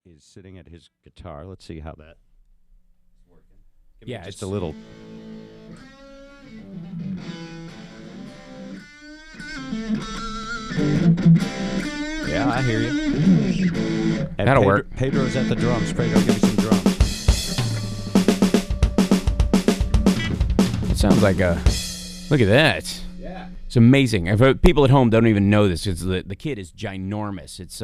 is sitting at his guitar. Let's see how that's working. Yeah, just a little. Yeah, I hear you. And That'll work. Pedro's at the drums. Pedro, give me some drums. It sounds like a... Look at that. Yeah. It's amazing. If people at home don't even know this, the kid is ginormous. It's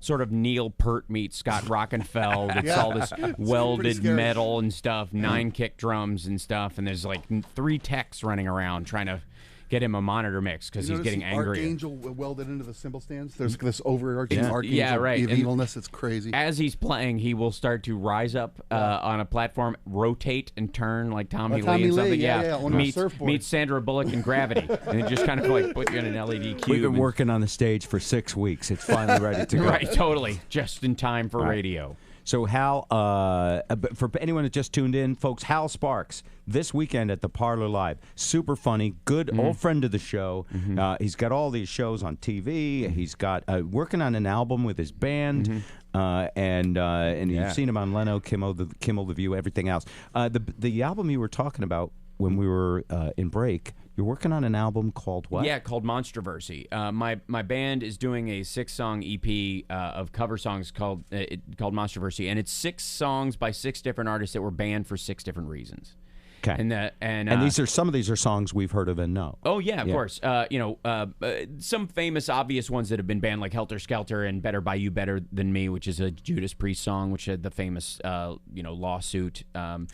sort of Neil Peart meets Scott Rockenfeld. It's all this welded metal and stuff, 9 kick drums and stuff, and there's like 3 techs running around trying to get him a monitor mix because he's getting angry. Archangel welded into the cymbal stands. There's this overarching archangel right. of evilness. It's crazy. As he's playing, he will start to rise up on a platform, rotate and turn like Tommy Lee and something. Meets Sandra Bullock in Gravity, and it just kind of like put you in an LED cube. We've been working on the stage for 6 weeks. It's finally ready to go. Right, totally, just in time for radio. So Hal, for anyone that just tuned in, folks, Hal Sparks this weekend at the Parlor Live. Super funny, good old friend of the show. He's got all these shows on TV. He's got working on an album with his band, and you've seen him on Leno, Kimmel, The View, everything else. The album you were talking about when we were in break. You're working on an album called what? Yeah, called Monsterversy. My band is doing a 6-song EP of cover songs called Monsterversy, and it's 6 songs by 6 different artists that were banned for 6 different reasons. Okay. And these are some of these are songs we've heard of and know. Oh yeah, of course. Some famous, obvious ones that have been banned, like Helter Skelter and "Better by You, Better Than Me," which is a Judas Priest song, which had the famous, lawsuit, and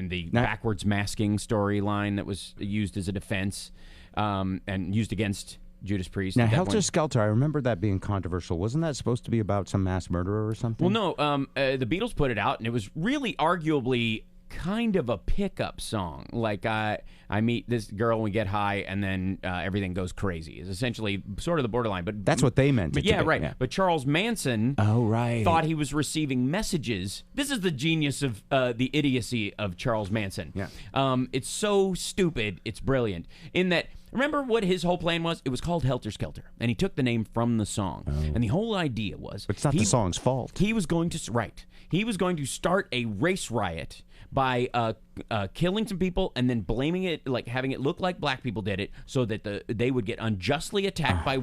the backwards masking storyline that was used as a defense, and used against Judas Priest. Now, Helter Skelter, I remember that being controversial. Wasn't that supposed to be about some mass murderer or something? Well, no. The Beatles put it out, and it was really arguably kind of a pickup song. Like I meet this girl and we get high and then everything goes crazy. It's essentially sort of the borderline. But that's what they meant. But yeah, right. Yeah. But Charles Manson thought he was receiving messages. This is the genius of the idiocy of Charles Manson. Yeah. It's so stupid. It's brilliant. In that, remember what his whole plan was? It was called Helter Skelter, and he took the name from the song. And the whole idea was, but it's not the song's fault. He was going to He was going to start a race riot by killing some people and then blaming it, like having it look like black people did it, so that they would get unjustly attacked by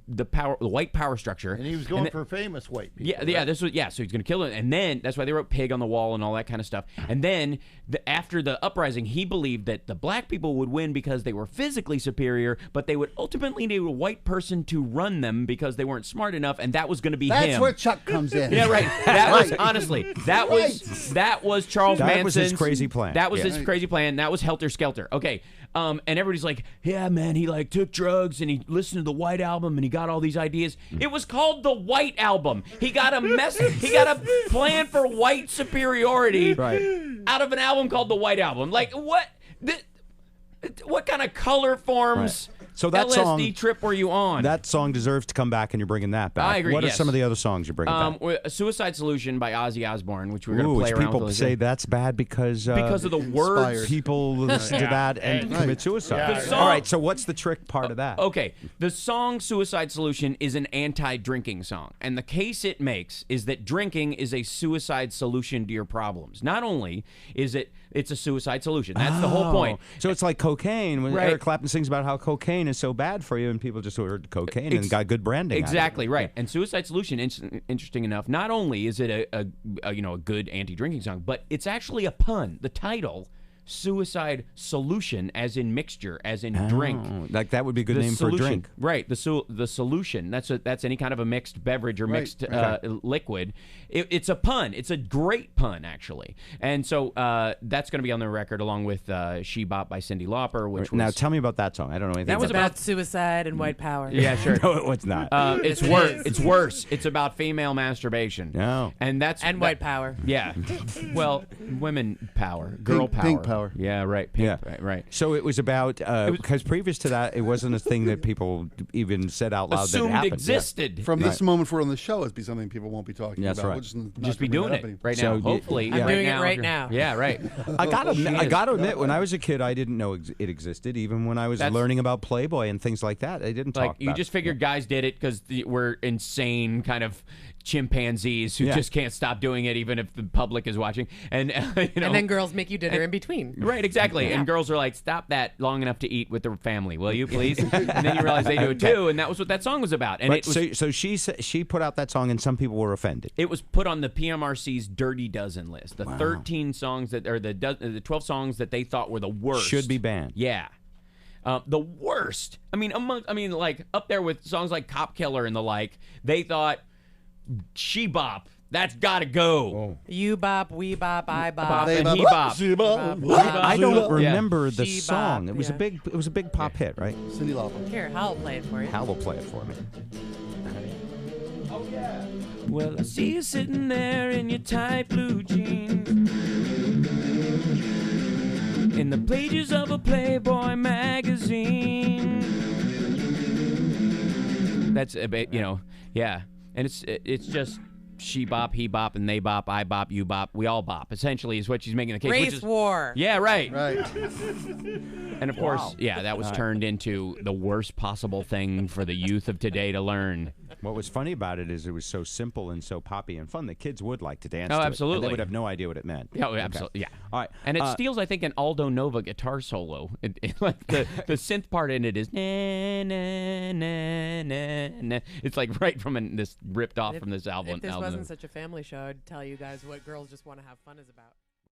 the white power structure. And he was going for famous white people. Yeah, right? yeah. So he's going to kill it, and then that's why they wrote "pig" on the wall and all that kind of stuff. And then after the uprising, he believed that the black people would win because they were physically superior, but they would ultimately need a white person to run them because they weren't smart enough, and that was going to be him. That's where Chuck comes in. Yeah, right. That was honestly that was Charles Manson's his crazy plan. That was his crazy plan. That was Helter Skelter. Okay. And everybody's like, yeah, man, he like took drugs and he listened to the White Album and he got all these ideas. It was called the White Album. He got a plan for white superiority out of an album called the White Album. Like what kind of color forms? Right. So that LSD trip were you on? That song deserves to come back, and you're bringing that back. I agree. What are some of the other songs you're bringing back? "Suicide Solution" by Ozzy Osbourne, which we're going to play around with. People say that's bad because of the words. People listen to that and commit suicide. Yeah. All right, so what's the trick part of that? Okay, the song "Suicide Solution" is an anti-drinking song, and the case it makes is that drinking is a suicide solution to your problems. Not only is it's a suicide solution. That's the whole point. So it's like cocaine. When Eric Clapton sings about how cocaine is so bad for you, and people just ordered cocaine and got good branding. Exactly right. Yeah. And "Suicide Solution," interesting enough, not only is it a good anti-drinking song, but it's actually a pun. The title, "Suicide Solution," as in mixture, as in drink. Like that would be a good name for a drink. Right. The solution. That's any kind of a mixed beverage or mixed liquid. It's a pun. It's a great pun, actually. And so that's going to be on the record along with "She Bop" by Cyndi Lauper. Which now tell me about that song. I don't know anything. That was about suicide and white power. Yeah, sure. No, it's not. It's worse. It's worse. It's about female masturbation. No. And white power. Yeah. Well, women power, girl power. Pink power. Yeah, right. Right. So it was about because previous to that, it wasn't a thing that people even said out loud assumed that happened. Existed. Yeah. From this moment forward on the show, it'd be something people won't be talking about. Right. We'll just be doing it right now. Hopefully, I'm doing it right now. Yeah, right. I got to admit, when I was a kid, I didn't know it existed. Even when I was learning about Playboy and things like that, I didn't talk about it. You just figured guys did it because we're insane, kind of chimpanzees who just can't stop doing it even if the public is watching. And And then girls make you dinner in between. Right, exactly. And girls are like, stop that long enough to eat with the family, will you, please? And then you realize they do it too, and that was what that song was about. And Right, so she put out that song, and some people were offended. it was put on the PMRC's Dirty Dozen list. The 13 songs that, or the 12 songs that they thought were the worst. Should be banned. Yeah. The worst. I mean, like up there with songs like Cop Killer and the like, they thought She Bop, that's gotta go. You bop, we bop, I bop. And he bop. I don't remember the She song. bop, It was a big pop hit, right? Cyndi Lauper. Here, Hal will play it for you. Hal will play it for me. Well, I see you sitting there in your tight blue jeans, in the pages of a Playboy magazine. That's a bit, yeah. And it's just she bop, he bop, and they bop, I bop, you bop, we all bop. Essentially, is what she's making the case. Race which is, war. Yeah, right. Right. And of course, that was turned into the worst possible thing for the youth of today to learn. What was funny about it is it was so simple and so poppy and fun that kids would like to dance Oh, to absolutely. it. And they would have no idea what it meant. Yeah, absolutely. Yeah. All right. And it steals, I think, an Aldo Nova guitar solo. Like the synth part in it is na na na na na. It's like right from this ripped off from this album. If this wasn't such a family show, I'd tell you guys what Girls Just Want to Have Fun is about.